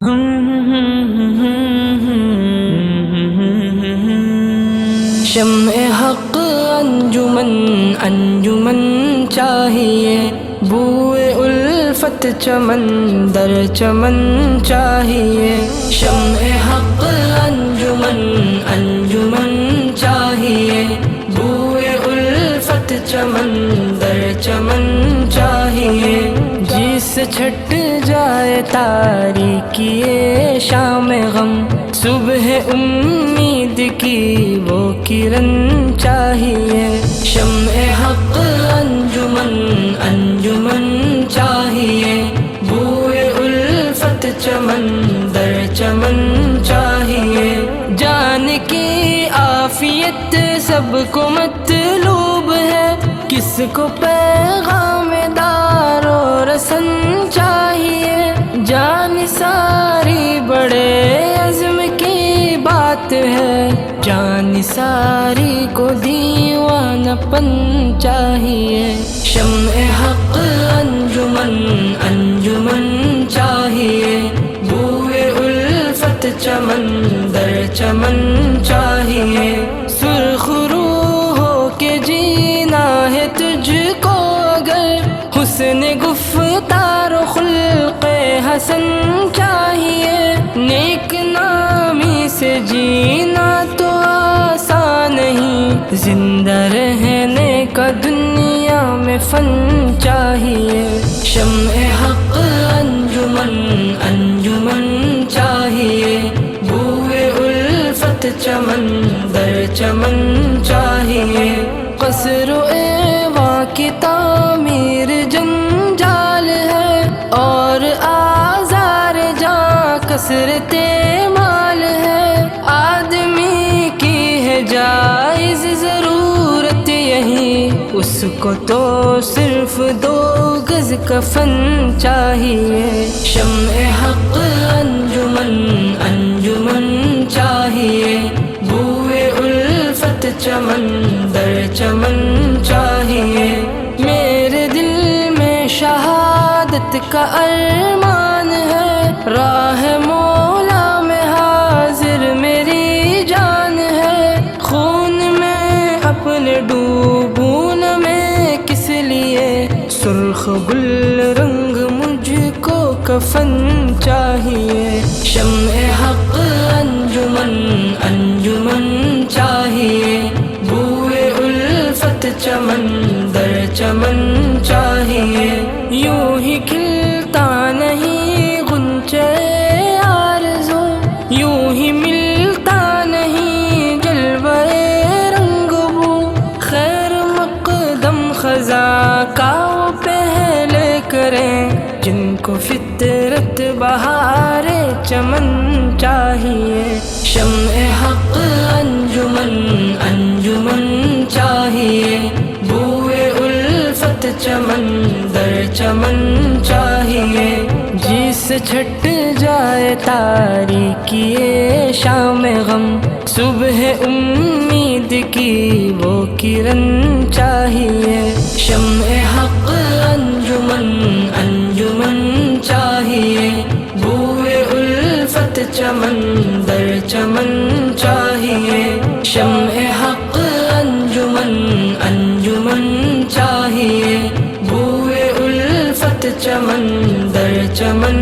شمع حق انجمن انجمن چاہیے، بوئے الفت چمن در چمن چاہیے۔ شمع حق انجمن انجمن چاہیے، بوئے الفت چمن در چمن چاہیے۔ جس چھٹ جائے تاریکی شام غم، صبح امید کی وہ کرن چاہیے۔ شمع حق انجمن انجمن چاہیے، بوئے الفت چمن در چمن چاہیے۔ جان کی عافیت سب کو مطلوب ہے، کس کو پیغام دار و رسن چاہیے۔ جان ساری بڑے عزم کی بات ہے، جان ساری کو دیوانہ پن چاہیے۔ شمع حق انجمن انجمن چاہیے، بوئے الفت چمن در چمن چاہیے۔ سرخ روح ہو کے جینا ہے تجھ کو اگر، حسن گفتار و خلق حسن چاہیے۔ نیک نامی سے جینا تو آسان نہیں، زندہ رہنے کا دنیا میں فن چاہیے۔ شمع حق انجمن انجمن چاہیے، بوئے الفت چمن در چمن چاہیے۔ قصر و ایواں کی تعمیر جنجال ہے، اور آزار جاں کثرت مال ہے۔ آدمی کی ہے جائز ضرورت یہی، اس کو تو صرف 2 گز کفن چاہیے۔ شمع حق انجمن انجمن چاہیے، بوئے الفت چمن در چمن چاہیے۔ میرے دل میں شہادت کا ارمان ہے، راہ مولا میں حاضر میری جان ہے۔ خون میں اپنے ڈوبوں نہ میں کس لیے، سرخ گل رنگ مجھ کو کفن چاہیے۔ شمع حق انجمن انجمن چاہیے، بوئے الفت چمن در چمن چاہیے۔ یوں ہی کھلتا نہیں غنچہ آرزو، یوں ہی ملتا نہیں جلوہ رنگ بو۔ خیر مقدم خزاں کا وہ پہلے کریں، جن کو فطرت بہار چمن چاہیے۔ شمع حق انجمن انجمن چاہیے، بوئے الفت چمن در چمن چاہیے۔ جس چھٹ جائے تاریکی شام غم، صبح امید کی وہ کرن چاہیے۔ شمع حق انجمن انجمن چاہیے، بوئے الفت چمن در چمن چاہیے۔ شمع حق انجمن انجمن چاہیے، بوئے الفت چمن در چمن